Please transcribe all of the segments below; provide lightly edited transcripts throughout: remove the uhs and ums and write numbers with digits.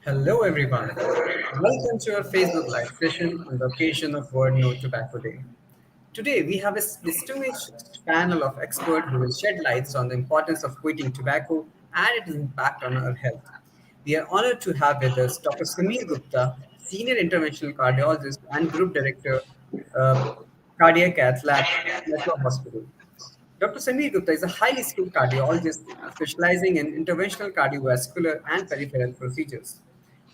Hello, everyone. Welcome to our Facebook Live session on the occasion of World No Tobacco Day. Today, we have a distinguished panel of experts who will shed lights on the importance of quitting tobacco and its impact on our health. We are honored to have with us Dr. Sameer Gupta, Senior Interventional Cardiologist and Group Director, uh, Cardiac Cath Lab, Metro Hospital. Dr. Sameer Gupta is a highly skilled cardiologist specializing in interventional cardiovascular and peripheral procedures.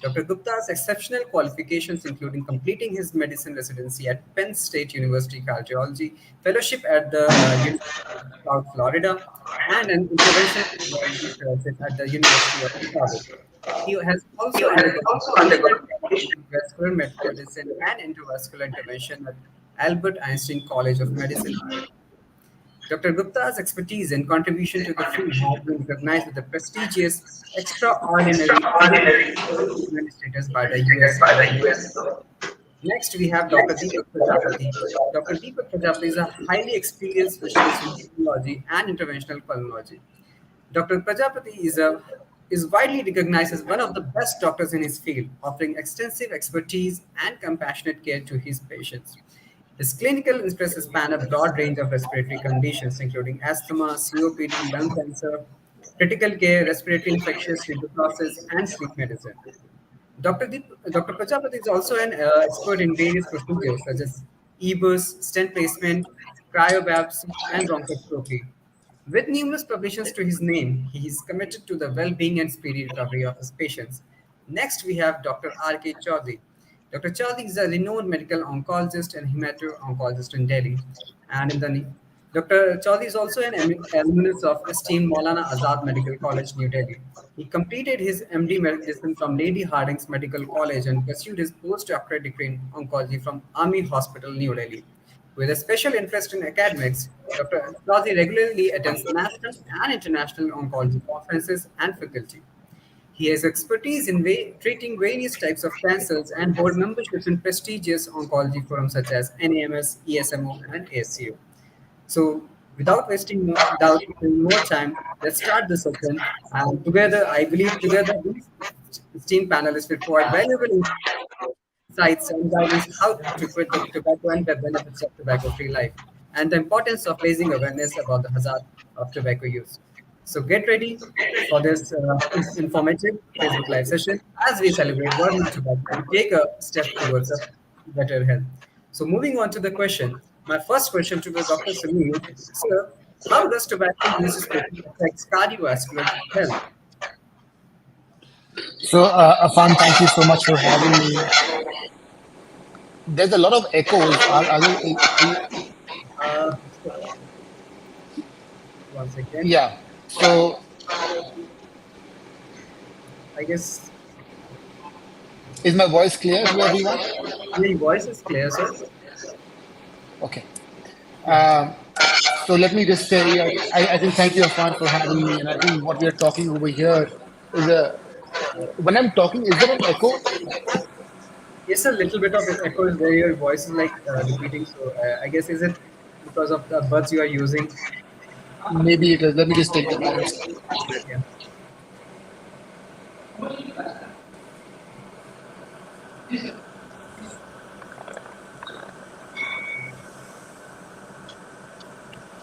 Dr. Gupta's exceptional qualifications, including completing his medicine residency at Penn State University Cardiology, fellowship at the University of South Florida, and an interventional cardiology fellowship at the University of Chicago. He has also undergone undergraduate training in vascular medicine and intravascular intervention at Albert Einstein College of Medicine. Dr. Gupta's expertise and contribution to the field have been recognized with the prestigious Extraordinary Achievement status by the US government. Next, we have Dr. Deepak Prajapati. Dr. Deepak Prajapati is a highly experienced specialist in pulmonology and interventional pulmonology. Dr. Prajapati is widely recognized as one of the best doctors in his field, offering extensive expertise and compassionate care to his patients. His clinical interests span a broad range of respiratory conditions, including asthma, COPD, lung cancer, critical care, respiratory infectious tuberculosis, and sleep medicine. Dr. Prajapati is also an expert in various procedures such as EBUS, stent placement, cryobiopsy, and bronchoscopy. With numerous publications to his name, he is committed to the well-being and speedy recovery of his patients. Next, we have Dr. R.K. Chaudhary. Dr. Chaudhary is a renowned medical oncologist and hemato-oncologist in Delhi. And in the Dr. Chaudhary is also an alumnus of esteemed Maulana Azad Medical College, New Delhi. He completed his MD medicine from Lady Hardinge Medical College and pursued his postdoctorate degree in oncology from Army Hospital, New Delhi. With a special interest in academics, Dr. Chaudhary regularly attends national and international oncology conferences and faculty. He has expertise in treating various types of cancers and board memberships in prestigious oncology forums such as NAMS, ESMO, and ASCO. So, without wasting more time, let's start the session. And together, I believe together these esteemed panelists will provide valuable insights and guidance how to quit the tobacco and the benefits of tobacco-free life, and the importance of raising awareness about the hazard of tobacco use. So get ready for this informative Facebook Live session as we celebrate World No Tobacco and take a step towards a better health. So moving on to the question, my first question to the Dr. Sameer, sir, how does tobacco use especially affects cardiovascular health? So, Afan, thank you so much for having me. There's a lot of echoes. Are you, Uh, Once again, yeah. So, I guess is my voice clear to everyone? your voice is clear, sir. Okay. Yeah. Um, so let me just say, I think thank you, Afan, for having me. And I think what we are talking over here is when I'm talking, is there an echo? Yes, a little bit of echo is there. Your voice is like repeating. So I guess is it because of the buds you are using? Maybe it is. Let me just take them out. Yeah.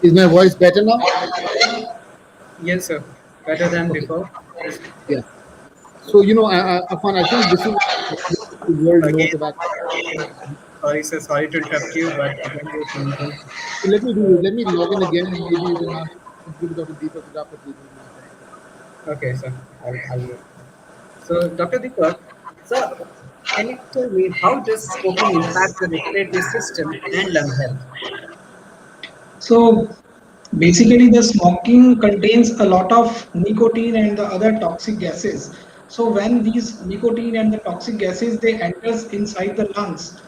Is my voice better now? Yes, sir. Better than Okay. before. Yes. Yeah. So, Afan, I think this is World No Again, Tobacco. sorry, sir. Sorry to interrupt you, but again, you're changing. So let me do this. Let me log in again and maybe you can ask give Dr. Deepak Prajapati. Okay, sir. I'll do it. So, Dr. Deepak, sir, can you tell me how does smoking impact the respiratory system and lung health? So basically, the smoking contains a lot of nicotine and the other toxic gases. So when these nicotine and the toxic gases they enters inside the lungs,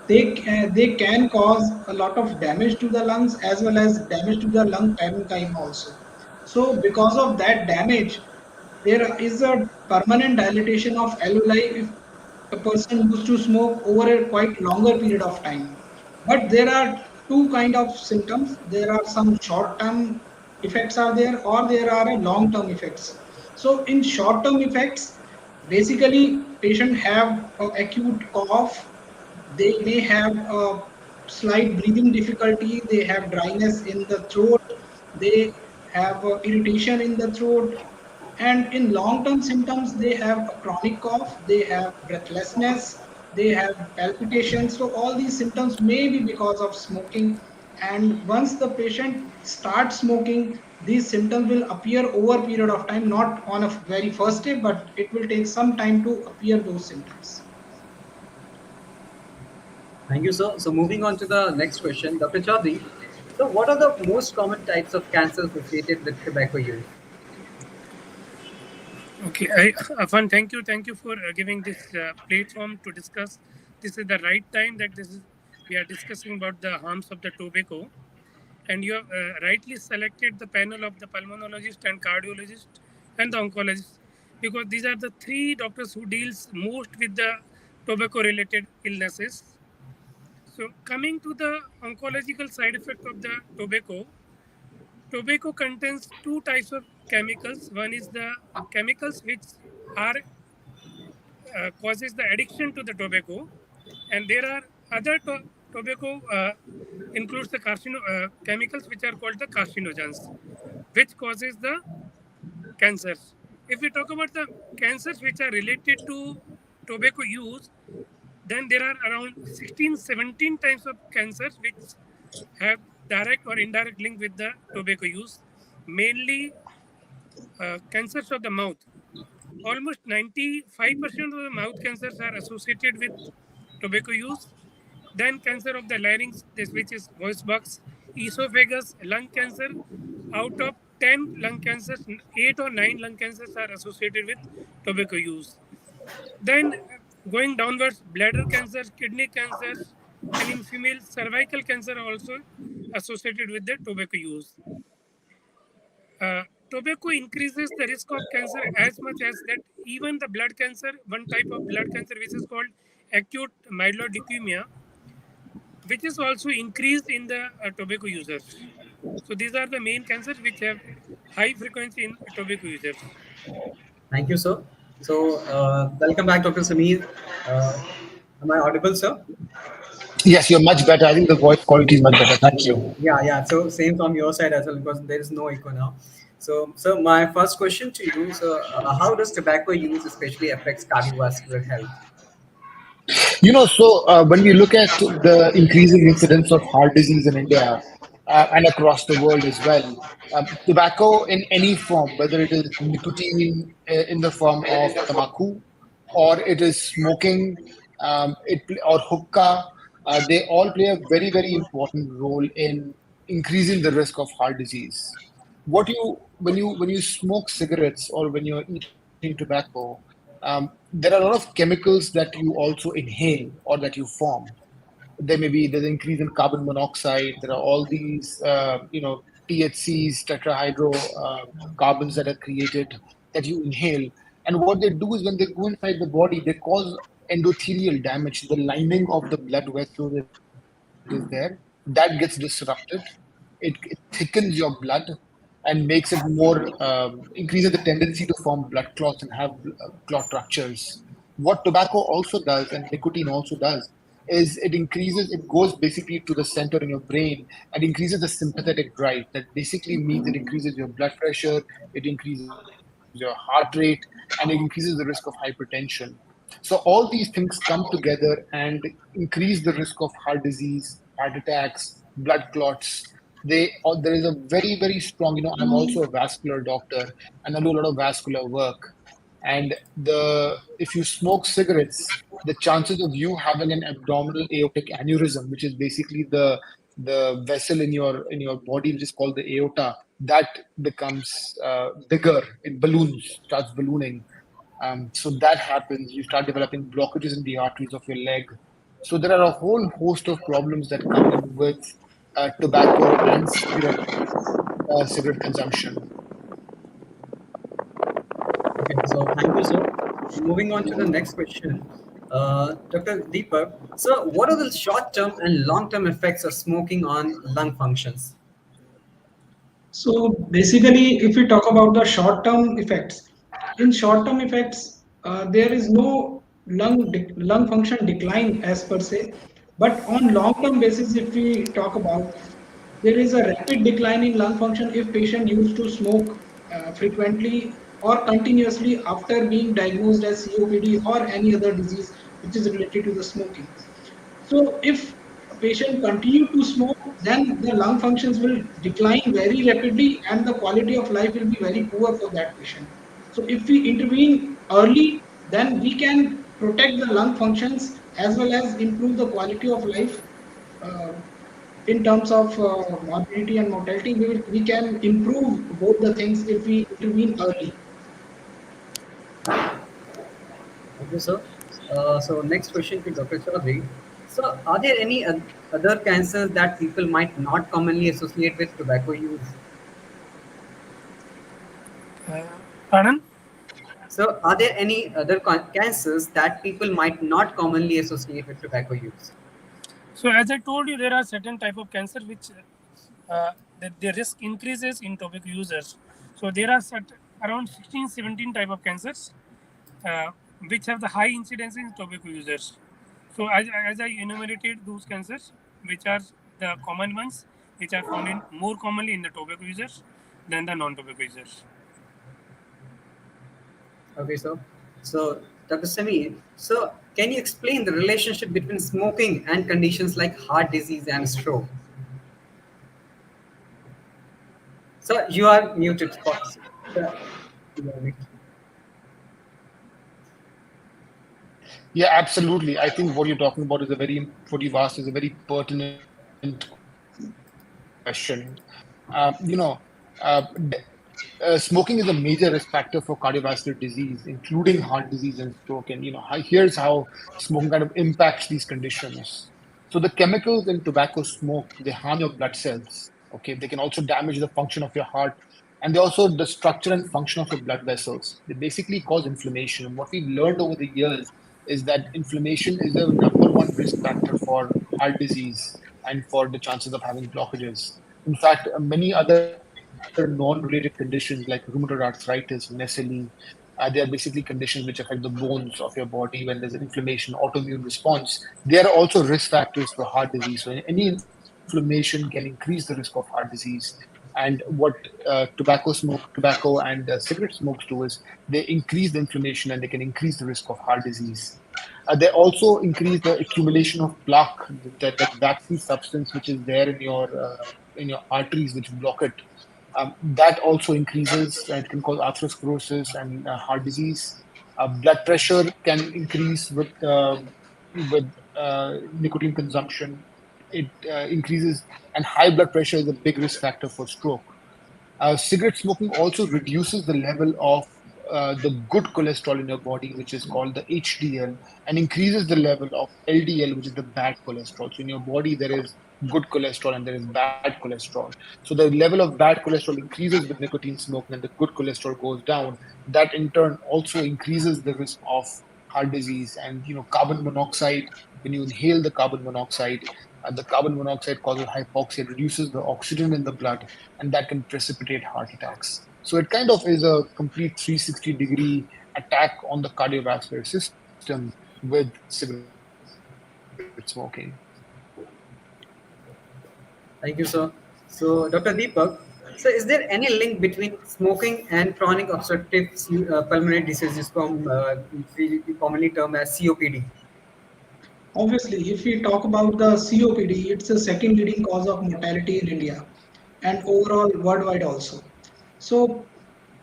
they can cause a lot of damage to the lungs as well as damage to the lung parenchyma also. So because of that damage, there is a permanent dilatation of alveoli if a person used to smoke over a quite longer period of time. But there are two kind of symptoms. There are some short-term effects are there, or there are long-term effects. So in short-term effects, Basically, patient have a acute cough. They may have a slight breathing difficulty. They have dryness in the throat. They have irritation in the throat. And in long-term symptoms, they have a chronic cough. They have breathlessness. They have palpitations. So all these symptoms may be because of smoking. And once the patient starts smoking, these symptoms will appear over a period of time, not on a very first day, but it will take some time to appear those symptoms. Thank you, sir. So moving on to the next question, Dr. Chaudhary. So what are the most common types of cancer associated with tobacco use? Okay, Afan, thank you for giving this platform to discuss. This is the right time that this is we are discussing about the harms of the tobacco, and you have rightly selected the panel of the pulmonologist and cardiologist and the oncologist because these are the three doctors who deals most with the tobacco-related illnesses. So, coming to the oncological side effect of the tobacco, tobacco contains two types of chemicals. One is the chemicals which are causes the addiction to the tobacco, and there are other tobacco includes the chemicals which are called the carcinogens, which causes the cancers. If we talk about the cancers which are related to tobacco use, then there are around 16, 17 types of cancers which have direct or indirect link with the tobacco use, mainly cancers of the mouth. Almost 95% of the mouth cancers are associated with tobacco use. Then cancer of the larynx, this which is voice box, esophagus, lung cancer. Out of 10 lung cancers, 8 or 9 lung cancers are associated with tobacco use. Then going downwards, bladder cancer, kidney cancers, and in female, cervical cancer are also associated with the tobacco use. Tobacco increases the risk of cancer as much as that even the blood cancer, one type of blood cancer which is called acute myeloid leukemia, which is also increased in the tobacco users. So these are the main cancers which have high frequency in tobacco users. Thank you, sir. So welcome back, Dr. Sameer. Am I audible, sir? Yes, you're much better. I think the voice quality is much better. Thank you. Yeah, yeah. So same from your side as well because there is no echo now. So my first question to you, so how does tobacco use especially affects cardiovascular health? When we look at the increasing incidence of heart disease in India and across the world as well, tobacco in any form, whether it is nicotine in the form of tamaku, or it is smoking, or hookah, they all play a very, very important role in increasing the risk of heart disease. When you smoke cigarettes or when you're eating tobacco, there are a lot of chemicals that you also inhale or that you form. There's an increase in carbon monoxide. There are all these THCs, tetrahydro carbons that are created that you inhale. And what they do is when they go inside the body, they cause endothelial damage. The lining of the blood vessel that is there, that gets disrupted. It thickens your blood and makes it more, increases the tendency to form blood clots and have clot ruptures. What tobacco also does, and nicotine also does, is it goes basically to the center in your brain and increases the sympathetic drive. That basically means it increases your blood pressure, it increases your heart rate, and it increases the risk of hypertension. So all these things come together and increase the risk of heart disease, heart attacks, blood clots. There is a very, very strong, I'm also a vascular doctor and I do a lot of vascular work. And if you smoke cigarettes, the chances of you having an abdominal aortic aneurysm, which is basically the vessel in your body, which is called the aorta, that becomes bigger. It balloons, starts ballooning. So that happens. You start developing blockages in the arteries of your leg. So there are a whole host of problems that come in with tobacco and cigarette consumption. Okay, so thank you, sir. Moving on to the next question, Dr. Deepak. So, what are the short-term and long-term effects of smoking on lung functions? So basically, if we talk about the short-term effects, in short-term effects, there is no lung function decline as per se. But on long term basis, if we talk about, there is a rapid decline in lung function if patient used to smoke frequently or continuously after being diagnosed as COPD or any other disease which is related to the smoking. So if a patient continue to smoke, then the lung functions will decline very rapidly and the quality of life will be very poor for that patient. So if we intervene early, then we can protect the lung functions as well as improve the quality of life. Uh, in terms of morbidity and mortality, we can improve both the things if we intervene early. Okay, sir. So next question to Dr. Chaudhary. So are there any other cancers that people might not commonly associate with tobacco use? Uh, Pardon? So are there any other cancers that people might not commonly associate with tobacco use? So as I told you, there are certain type of cancer which the risk increases in tobacco users. So there are around 16, 17 type of cancers uh, which have the high incidence in tobacco users. So as I enumerated those cancers, which are the common ones, which are found in more commonly in the tobacco users than the non-tobacco users. Okay, so Dr. Sami, so can you explain the relationship between smoking and conditions like heart disease and stroke? So you are muted, Fox. You are muted. Yeah, absolutely. I think what you're talking about is what you've asked is a very pertinent question. You know, smoking is a major risk factor for cardiovascular disease, including heart disease and stroke. And here's how smoking kind of impacts these conditions. So the chemicals in tobacco smoke, they harm your blood cells. Okay, they can also damage the function of your heart, and they also the structure and function of your blood vessels. They basically cause inflammation. And what we've learned over the years is that inflammation is the number one risk factor for heart disease and for the chances of having blockages. In fact, many other non-related conditions like rheumatoid arthritis, SLE, they are basically conditions which affect the bones of your body when there's an inflammation, autoimmune response. They are also risk factors for heart disease. So any inflammation can increase the risk of heart disease. And what tobacco and cigarette smokes do is they increase the inflammation and they can increase the risk of heart disease. They also increase the accumulation of plaque, that waxy substance which is there in your arteries, which block it. That also increases. It can cause atherosclerosis and heart disease. Blood pressure can increase with nicotine consumption. It increases, and high blood pressure is a big risk factor for stroke. Cigarette smoking also reduces the level of the good cholesterol in your body, which is called the HDL, and increases the level of LDL, which is the bad cholesterol. So in your body, there is good cholesterol and there is bad cholesterol. So the level of bad cholesterol increases with nicotine smoking, and the good cholesterol goes down. That in turn also increases the risk of heart disease. And carbon monoxide. When you inhale the carbon monoxide causes hypoxia, reduces the oxygen in the blood, and that can precipitate heart attacks. So it kind of is a complete 360-degree attack on the cardiovascular system with cigarette smoking. Thank you, sir. So, Dr. Deepak, so is there any link between smoking and chronic obstructive pulmonary diseases from we commonly term as COPD? Obviously, if we talk about the COPD, it's the second leading cause of mortality in India and overall worldwide also. So,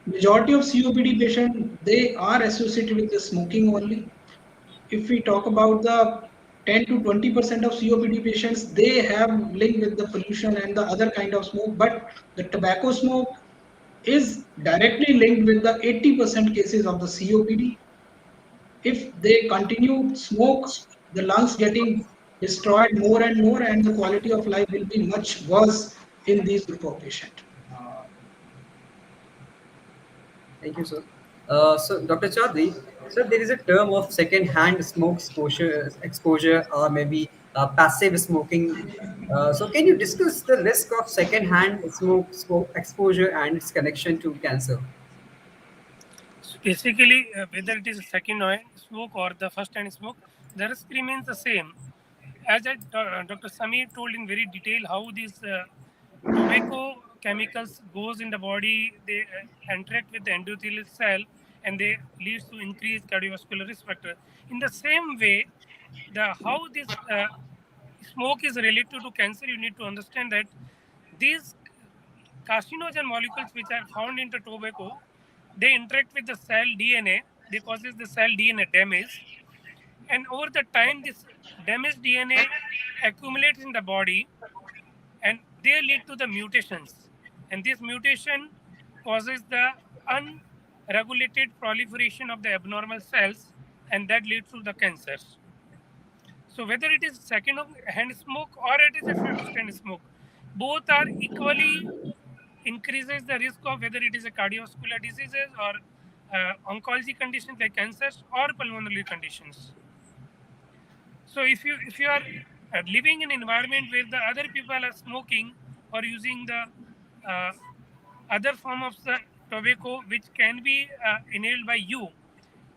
majority of COPD patients, they are associated with the smoking only. If we talk about the 10 to 20% of COPD patients, they have link with the pollution and the other kind of smoke, but the tobacco smoke is directly linked with the 80% cases of the COPD. If they continue smoke, the lungs getting destroyed more and more, and the quality of life will be much worse in these group of patients. Thank you, sir. So, Dr. Chaudhary, so there is a term of second-hand smoke exposure or maybe passive smoking. So, can you discuss the risk of second-hand smoke exposure and its connection to cancer? Basically, whether it is a second hand smoke or the first hand smoke, the risk remains the same. As Dr. Samir told in very detail how these tobacco chemicals goes in the body, they interact with the endothelial cell and they leads to increased cardiovascular risk factor. In the same way, the how this smoke is related to cancer, you need to understand that these carcinogen molecules which are found in the tobacco, they interact with the cell DNA, they causes the cell DNA damage, and over the time this damaged DNA accumulates in the body and they lead to the mutations, and this mutation causes the unregulated proliferation of the abnormal cells and that leads to the cancers. So whether it is second hand smoke or it is a first hand smoke, both are equally increases the risk of whether it is a cardiovascular diseases or oncology conditions like cancers or pulmonary conditions. So if you are living in an environment where the other people are smoking or using the uh, other form of the tobacco which can be inhaled by you,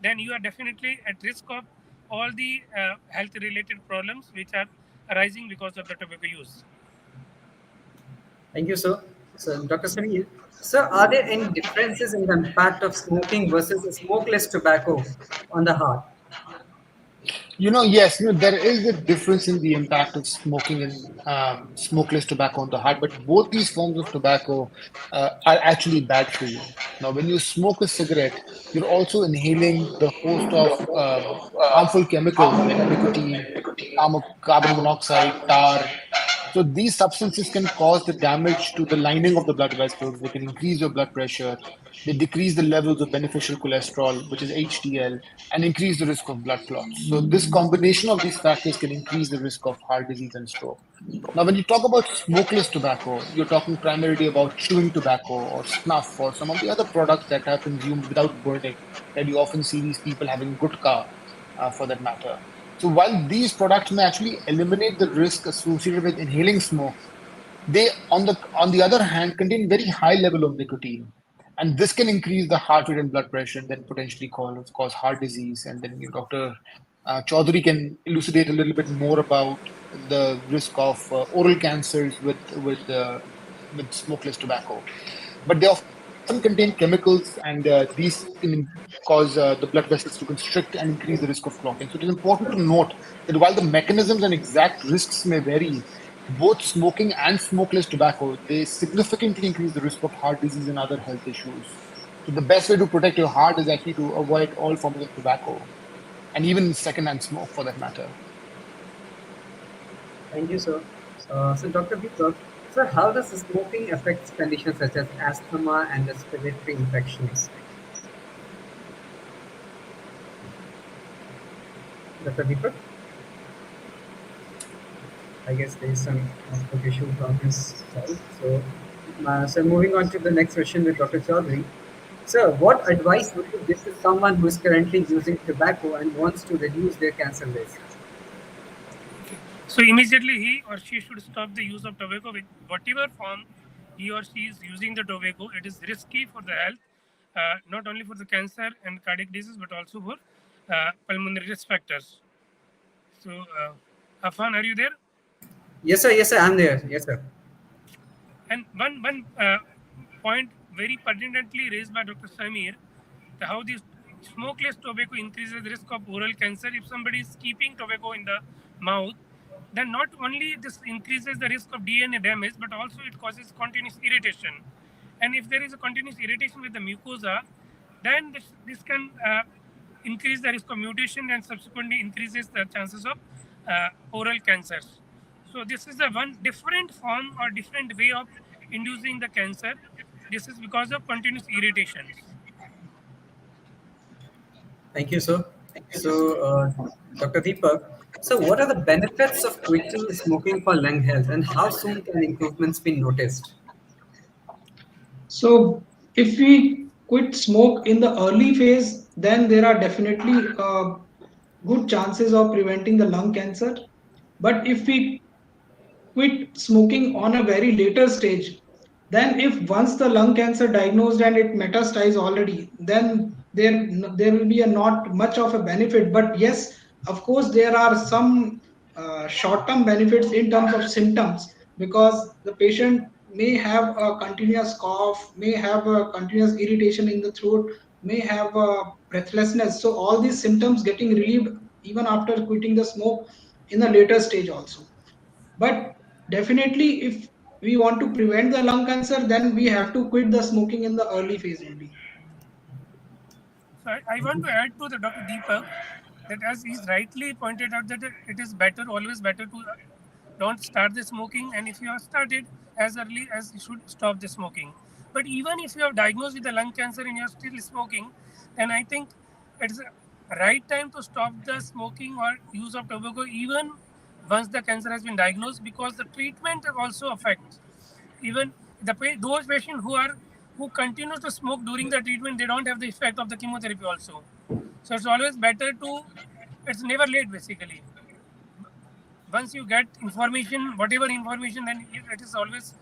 then you are definitely at risk of all the health related problems which are arising because of the tobacco use. Thank you, sir. So, Dr. Samir, sir, are there any differences in the impact of smoking versus a smokeless tobacco on the heart? Yes, there is a difference in the impact of smoking and smokeless tobacco on the heart, but both these forms of tobacco are actually bad for you. Now, when you smoke a cigarette, you're also inhaling the host of harmful chemicals like nicotine, carbon monoxide, tar. So these substances can cause the damage to the lining of the blood vessels. They can increase your blood pressure. They decrease the levels of beneficial cholesterol, which is HDL, and increase the risk of blood clots. So this combination of these factors can increase the risk of heart disease and stroke. Now, when you talk about smokeless tobacco, you're talking primarily about chewing tobacco or snuff or some of the other products that are consumed without burning. That you often see these people having gutka, for that matter. So while these products may actually eliminate the risk associated with inhaling smoke, they on the other hand contain very high level of nicotine, and this can increase the heart rate and blood pressure, and then potentially cause heart disease. And then Dr. Chaudhary can elucidate a little bit more about the risk of oral cancers with smokeless tobacco. But they often contain chemicals, and these can cause the blood vessels to constrict and increase the risk of clotting. So it is important to note that while the mechanisms and exact risks may vary, both smoking and smokeless tobacco, they significantly increase the risk of heart disease and other health issues. So the best way to protect your heart is actually to avoid all forms of tobacco and even secondhand smoke for that matter. Thank you, sir. So, Dr. Deepak, sir, how does smoking affect conditions such as asthma and respiratory infections? Dr. Deepak, I guess there is some network issue from his side. So, moving on to the next question with Dr. Chaudhary. Sir, what advice would you give to someone who is currently using tobacco and wants to reduce their cancer risk? Okay. So immediately he or she should stop the use of tobacco with whatever form he or she is using the tobacco. It is risky for the health, not only for the cancer and cardiac disease, but also for pulmonary risk factors. So, Afan, are you there? Yes, sir, I'm there. Yes, sir. And one point very pertinently raised by Dr. Samir, how this smokeless tobacco increases the risk of oral cancer. If somebody is keeping tobacco in the mouth, then not only this increases the risk of DNA damage, but also it causes continuous irritation. And if there is a continuous irritation with the mucosa, then this can increase the risk of mutation and subsequently increases the chances of oral cancers. So this is a one different form or different way of inducing the cancer. This is because of continuous irritations. Thank you, sir. So, Dr. Deepak, so what are the benefits of quitting smoking for lung health and how soon can improvements be noticed? So if we quit smoke in the early phase, then there are definitely good chances of preventing the lung cancer. But if we quit smoking on a very later stage, then if once the lung cancer diagnosed and it metastasized already, then there will be a not much of a benefit. But yes, of course there are some short term benefits in terms of symptoms, because the patient may have a continuous cough, may have a continuous irritation in the throat, may have a breathlessness. So all these symptoms getting relieved even after quitting the smoke in a later stage also. But definitely, if we want to prevent the lung cancer, then we have to quit the smoking in the early phase only. So I want to add to the Dr. Deepak that as he's rightly pointed out that it is better, always better to don't start the smoking, and if you have started as early as you should stop the smoking. But even if you are diagnosed with the lung cancer and you are still smoking, then I think it's a right time to stop the smoking or use of tobacco even once the cancer has been diagnosed, because the treatment also affects even those patients who continue to smoke during the treatment, they don't have the effect of the chemotherapy also. So it's always better to, it's never late basically. Once you get information, whatever information, then it is always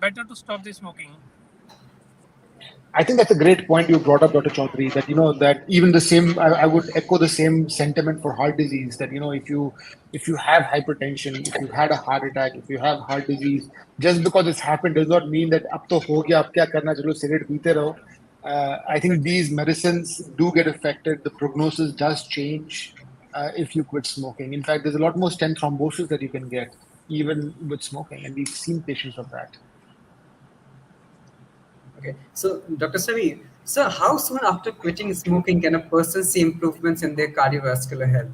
better to stop the smoking. I think that's a great point you brought up, Dr. Chaudhary, that, that even the same, I would echo the same sentiment for heart disease, that, if you have hypertension, if you've had a heart attack, if you have heart disease, just because it's happened does not mean that ab to ho gaya, ab kya karna, chalo cigarette peete raho. I think Exactly. these medicines do get affected. The prognosis does change if you quit smoking. In fact, there's a lot more stent thrombosis that you can get even with smoking, and we've seen patients of that. Okay, so Dr. Savi, so how soon after quitting smoking can a person see improvements in their cardiovascular health?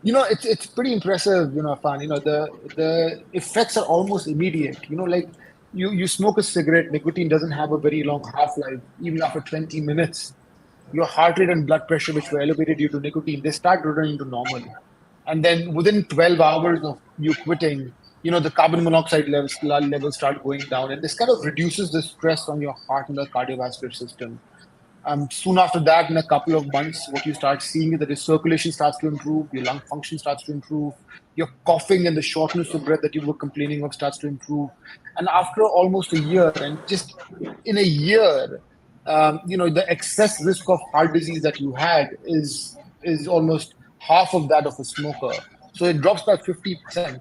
It's pretty impressive, Afan. The effects are almost immediate. Like you smoke a cigarette, nicotine doesn't have a very long half-life. Even after 20 minutes, your heart rate and blood pressure, which were elevated due to nicotine, they start returning to normal. And then within 12 hours of you quitting, the carbon monoxide levels start going down, and this kind of reduces the stress on your heart and the cardiovascular system. Soon after that, in a couple of months, what you start seeing is that your circulation starts to improve, your lung function starts to improve, your coughing and the shortness of breath that you were complaining of starts to improve. And after almost a year, and just in a year, the excess risk of heart disease that you had is almost half of that of a smoker. So it drops by 50%.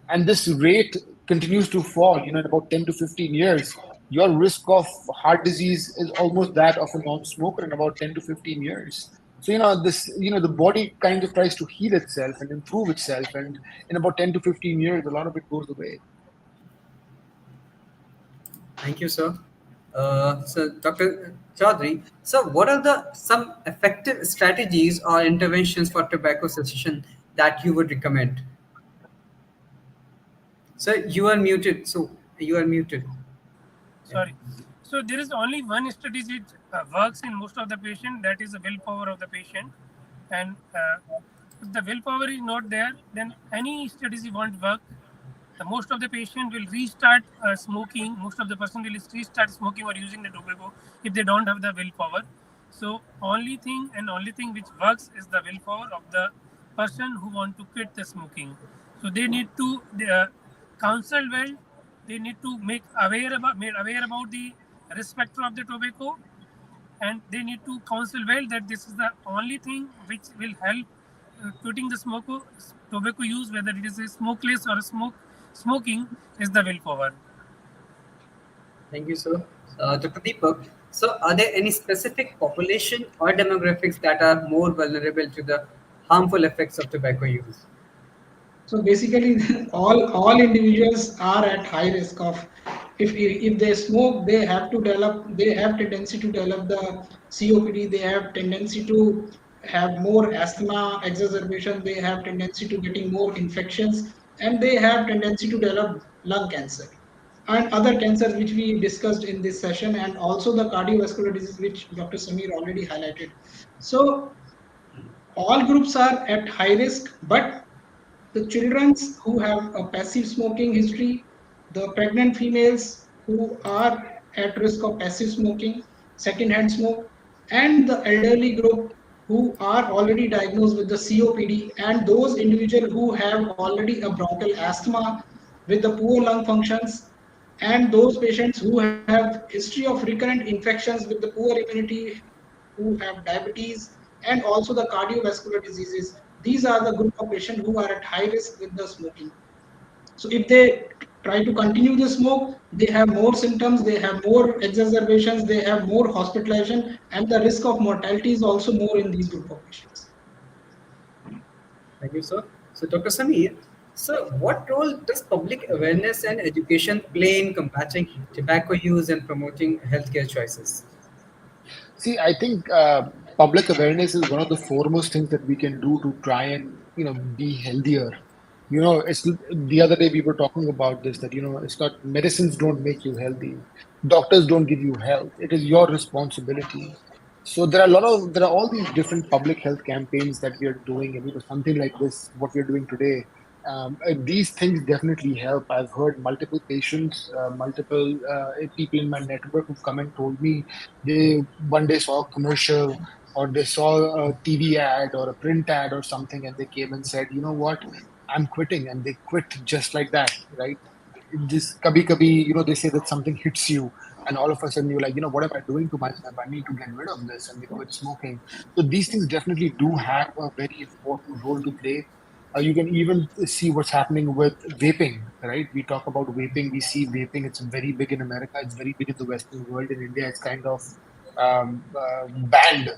And this rate continues to fall, in about 10 to 15 years your risk of heart disease is almost that of a non-smoker in about 10 to 15 years. So, the body kind of tries to heal itself and improve itself. And in about 10 to 15 years, a lot of it goes away. Thank you, sir. So, Dr. Chaudhary, so what are the some effective strategies or interventions for tobacco cessation that you would recommend? So, you are muted. So, you are muted. Yeah. Sorry. So there is only one strategy which works in most of the patient, that is the willpower of the patient. And if the willpower is not there, then any strategy won't work. The most of the patient will restart smoking. Most of the person will restart smoking or using the tobacco if they don't have the willpower. So only thing which works is the willpower of the person who want to quit the smoking. So they need to counsel well. They need to made aware about the risk factor of the tobacco, and they need to counsel well that this is the only thing which will help quitting the tobacco use, whether it is a smokeless or a smoking, is the willpower. Thank you, sir. Dr. Deepak, so are there any specific population or demographics that are more vulnerable to the harmful effects of tobacco use? So basically, all individuals are at high risk of, if they smoke, they have tendency to develop the COPD, they have tendency to have more asthma exacerbation, they have tendency to getting more infections, and they have tendency to develop lung cancer and other cancers which we discussed in this session, and also the cardiovascular disease which Dr. Samir already highlighted. So all groups are at high risk, but the children who have a passive smoking history, the pregnant females who are at risk of passive smoking, secondhand smoke, and the elderly group who are already diagnosed with the COPD, and those individuals who have already a bronchial asthma with the poor lung functions, and those patients who have history of recurrent infections with the poor immunity, who have diabetes, and also the cardiovascular diseases. These are the group of patients who are at high risk with the smoking. So if they try to continue the smoke, they have more symptoms, they have more exacerbations, they have more hospitalization, and the risk of mortality is also more in these group of patients. Thank you, sir. So, Dr. Samir, so what role does public awareness and education play in combating tobacco use and promoting healthcare choices? See, I think public awareness is one of the foremost things that we can do to try and be healthier. It's the other day we were talking about this that it's not medicines don't make you healthy, doctors don't give you health. It is your responsibility. So there are all these different public health campaigns that we are doing, and something like this, what we're doing today. These things definitely help. I've heard multiple patients, multiple people in my network who've come and told me they one day saw a commercial or they saw a TV ad or a print ad or something, and they came and said, you know what, I'm quitting, and they quit just like that, right? Just kabhi, they say that something hits you, and all of a sudden you're like, what am I doing to myself? I need to get rid of this, and they quit smoking. So these things definitely do have a very important role to play. You can even see what's happening with vaping, right? We talk about vaping, we see vaping. It's very big in America. It's very big in the Western world. In India, it's kind of banned.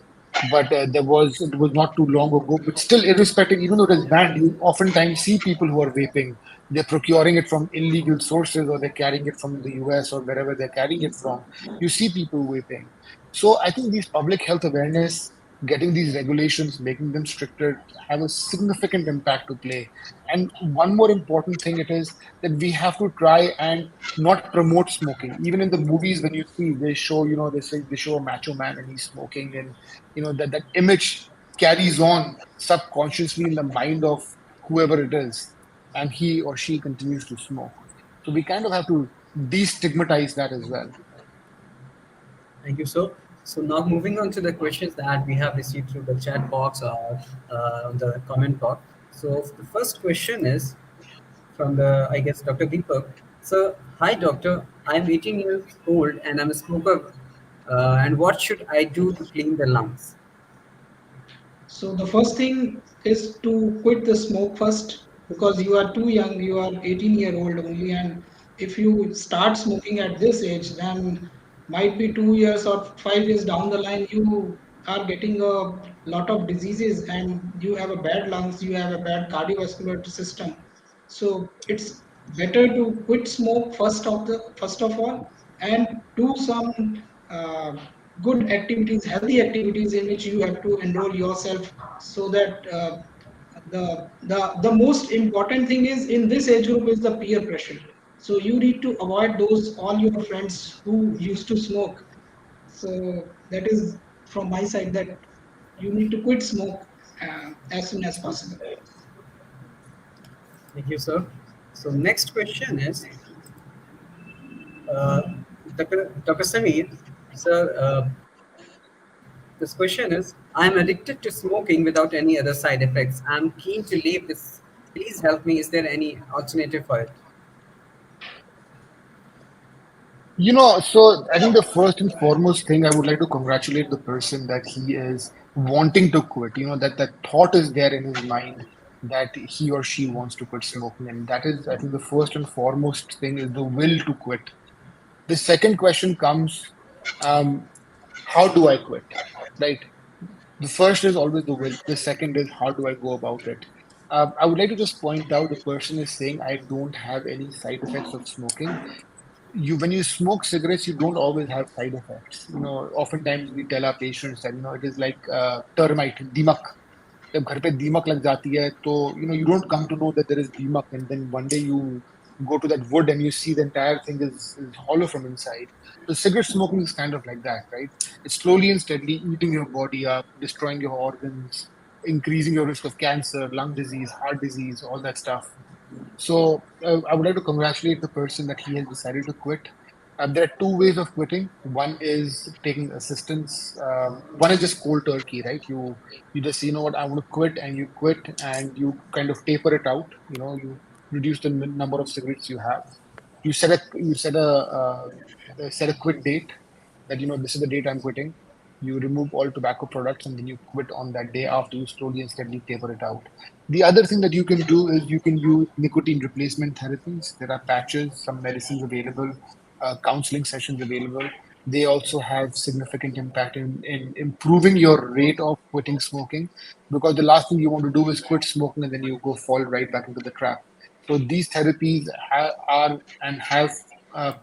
But it was not too long ago. But still, irrespective, even though it is banned, you oftentimes see people who are vaping. They're procuring it from illegal sources, or they're carrying it from the US or wherever they're carrying it from. You see people vaping. So I think these public health awareness, getting these regulations, making them stricter, have a significant impact to play. And one more important thing it is that we have to try and not promote smoking. Even in the movies, when you see they show, they show a macho man and he's smoking, and that image carries on subconsciously in the mind of whoever it is, and he or she continues to smoke. So we kind of have to destigmatize that as well. Thank you, sir. So now moving on to the questions that we have received through the chat box or on the comment box. So the first question is from I guess, Dr. Deepak. So, hi, doctor. I'm 18 years old and I'm a smoker. And what should I do to clean the lungs? So the first thing is to quit the smoke first, because you are too young, you are 18-year-old only, and if you start smoking at this age, then might be 2 years or 5 years down the line, you are getting a lot of diseases and you have a bad lungs, you have a bad cardiovascular system. So it's better to quit smoke first of all, and do some good activities, healthy activities in which you have to enroll yourself, so that the most important thing is in this age group is the peer pressure. So you need to avoid those all your friends who used to smoke. So that is from my side, that you need to quit smoke as soon as possible. Thank you, sir. So, next question is uh, Dr. Samir. Sir, this question is I'm addicted to smoking without any other side effects. I'm keen to leave this. Please help me. Is there any alternative for it? So I think the first and foremost thing, I would like to congratulate the person that he is wanting to quit. That thought is there in his mind that he or she wants to quit smoking. And that is, I think, the first and foremost thing is the will to quit. The second question comes, um, how do I quit? Right? The first is always the will. The second is how do I go about it? I would like to just point out the person is saying, I don't have any side effects of smoking. When you smoke cigarettes, you don't always have side effects. Oftentimes we tell our patients that it is like termite, dimak. जब घर पे दीमक लग जाती है तो you don't come to know that there is दीमक, and then one day you go to that wood and you see the entire thing is hollow from inside. So cigarette smoking is kind of like that, right? It's slowly and steadily eating your body up, destroying your organs, increasing your risk of cancer, lung disease, heart disease, all that stuff. So I would like to congratulate the person that he has decided to quit. There are two ways of quitting. One is taking assistance. One is just cold turkey, right? You just you know what, I want to quit, and you quit, and you kind of taper it out. You reduce the number of cigarettes you have. You set a quit date, that this is the date I'm quitting. You remove all tobacco products and then you quit on that day after you slowly and steadily taper it out. The other thing that you can do is you can use nicotine replacement therapies. There are patches, some medicines available, counseling sessions available. They also have significant impact in improving your rate of quitting smoking, because the last thing you want to do is quit smoking and then you go fall right back into the trap. So these therapies are and have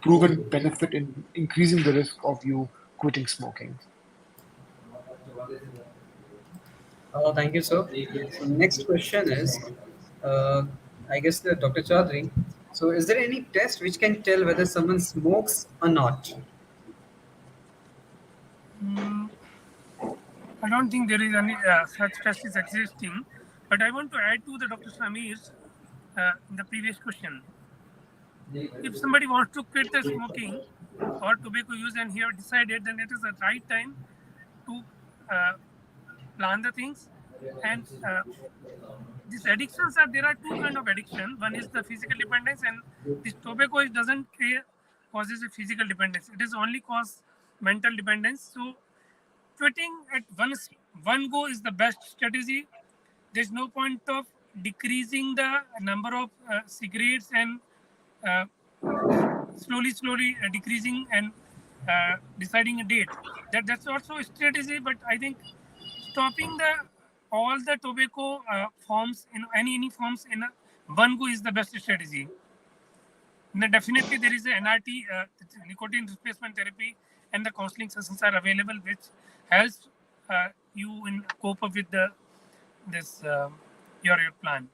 proven benefit in increasing the risk of you quitting smoking. Thank you, sir. So next question is, uh, I guess the Dr. Chaudhary. So is there any test which can tell whether someone smokes or not? Mm, I don't think there is any such test is existing, but I want to add to the Dr. Samir's in the previous question. If somebody wants to quit the smoking or tobacco use and he have decided, then it is the right time to uh, plan the things. And these addictions are there are two kind of addiction. One is the physical dependence, and this tobacco is doesn't create, causes a physical dependence. It is only cause mental dependence. So quitting at one go is the best strategy. There's no point of decreasing the number of cigarettes and uh, slowly decreasing and deciding a date. That's also a strategy, but I think stopping the all the tobacco forms in any forms in a one go is the best strategy. Now, definitely there is a NRT, nicotine replacement therapy, and the counseling sessions are available, which helps you in cope up with the this your plan.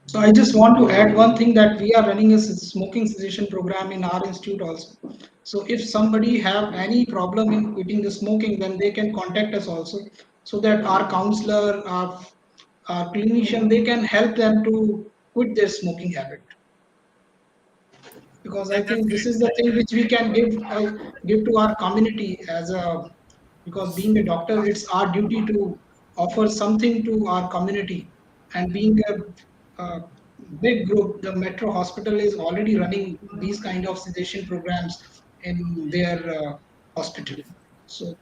So I just want to add one thing, that we are running a smoking cessation program in our institute also. So if somebody have any problem in quitting the smoking, then they can contact us also, so that our counselor, our clinician, they can help them to quit their smoking habit. Because I That's think this great. is the thing which we can give to our community as a, because being a doctor, it's our duty to offer something to our community. And being a big group, the Metro Hospital is already running these kind of sedation programs in their hospital. So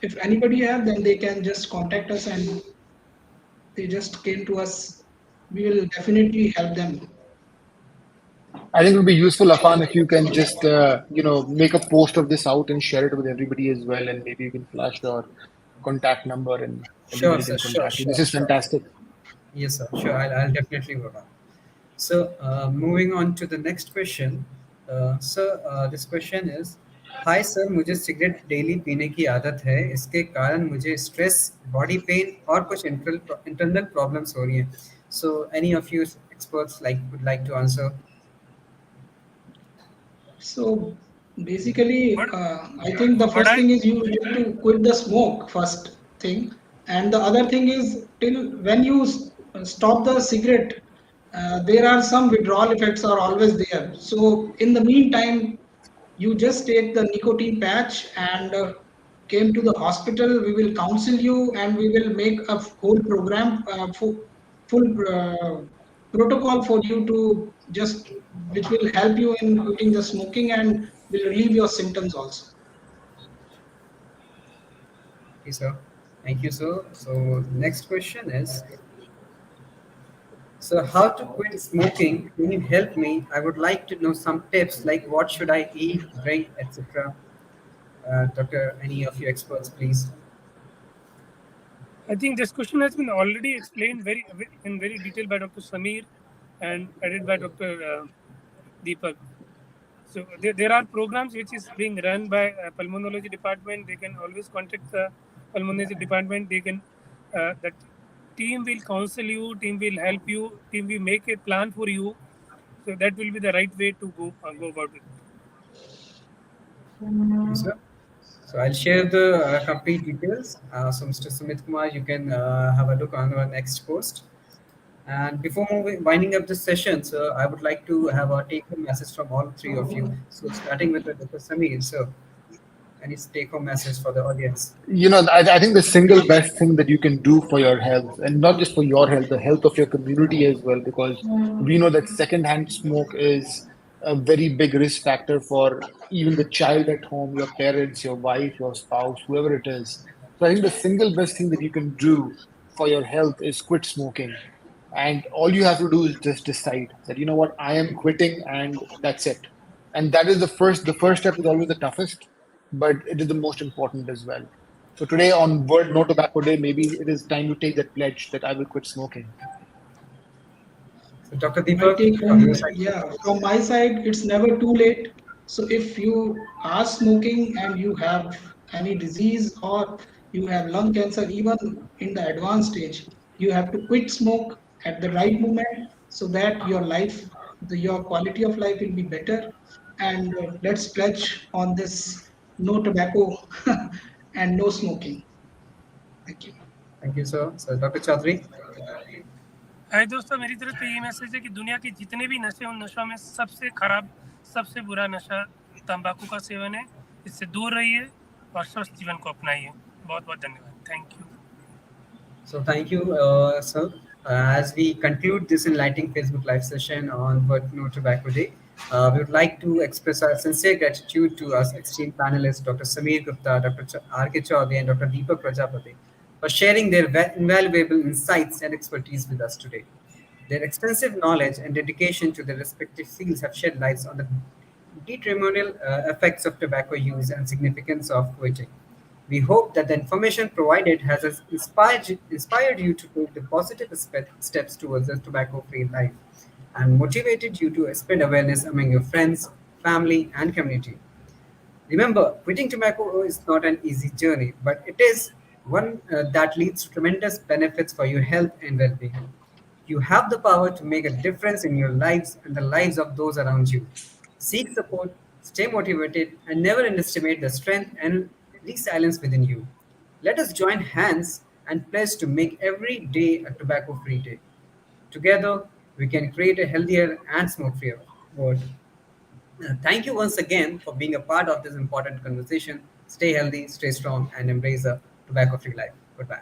if anybody have, then they can just contact us, and they just came to us. We will definitely help them. I think it would be useful, Afan, if you can just make a post of this out and share it with everybody as well, and maybe you can flash your contact number and Sure, everybody sir. can Sure, contact you. This sure, is sure. fantastic. Yes, sir. Sure, I'll definitely work on. So, moving on to the next question. Sir, this question is, hi sir, मुझे cigarette daily पीने की आदत है, इसके कारण मुझे stress, body pain और कुछ इंटरनल प्रॉब्लम्स हो रही हैं. So, any of you experts would like to answer? So basically, What I think the what first I thing is you need to quit the smoke, first thing, and the other thing is, till when you stop the cigarette, there are some withdrawal effects are always there. So in the meantime, you just take the nicotine patch and came to the hospital. We will counsel you, and we will make a whole program, full protocol for you to just, which will help you in quitting the smoking and will relieve your symptoms also. Okay, sir. Thank you, sir. So, next question is, so how to quit smoking? Can you help me? I would like to know some tips like what should I eat, drink, etc. Doctor, any of you experts, please. I think this question has been already explained in very detail by Dr. Samir and added by Dr. Deepak. So there are programs which is being run by pulmonology department. They can always contact the pulmonology department. They can that team will counsel you. Team will help you. Team will make a plan for you. So that will be the right way to go about it. Okay, sir. So I'll share the complete details. So Mr. Sumit Kumar, you can have a look on our next post. And before winding up this session, sir, I would like to have a take-home message from all three of you. So starting with Dr. Samir, so any take-home message for the audience? I think the single best thing that you can do for your health, and not just for your health, the health of your community as well, because we know that secondhand smoke is a very big risk factor for even the child at home, your parents, your wife, your spouse, whoever it is. So I think the single best thing that you can do for your health is quit smoking. And all you have to do is just decide that, you know what, I am quitting and that's it. And that is the first step is always the toughest, but it is the most important as well. So today on World No Tobacco Day, maybe it is time to take that pledge that I will quit smoking. So, Dr. My Deepak, take from home, your side. yeah, from my side, it's never too late. So if you are smoking and you have any disease or you have lung cancer, even in the advanced stage, you have to quit smoke at the right moment so that your life, your quality of life will be better. And let's pledge on this no tobacco and no smoking. Thank you. Thank you, sir. So, Dr. Chaudhary. हाय दोस्तों, मेरी तरफ से यही message है कि दुनिया के जितने भी नशे, उन नशों में सबसे खराब, सबसे बुरा नशा तंबाकू का सेवन है। इससे दूर रहिए और स्वस्थ जीवन को अपनाइए। बहुत बहुत धन्यवाद। Thank you. So thank you, sir. As we conclude this enlightening Facebook Live session on World No Tobacco Day, we would like to express our sincere gratitude to our esteemed panelists, Dr. Sameer Gupta, Dr. R.K. Chaudhary, and Dr. Deepak Prajapati, for sharing their invaluable insights and expertise with us today. Their extensive knowledge and dedication to their respective fields have shed lights on the detrimental effects of tobacco use and significance of quitting. We hope that the information provided has inspired you to take the positive steps towards a tobacco free life and motivated you to spread awareness among your friends, family, and community. Remember, quitting tobacco is not an easy journey, but it is one that leads to tremendous benefits for your health and well being. You have the power to make a difference in your lives and the lives of those around you. Seek support, stay motivated, and never underestimate the strength and resilience within you. Let us join hands and pledge to make every day a tobacco free day. Together, we can create a healthier and smoke free world. Thank you once again for being a part of this important conversation. Stay healthy, stay strong, and embrace a tobacco free life. Goodbye.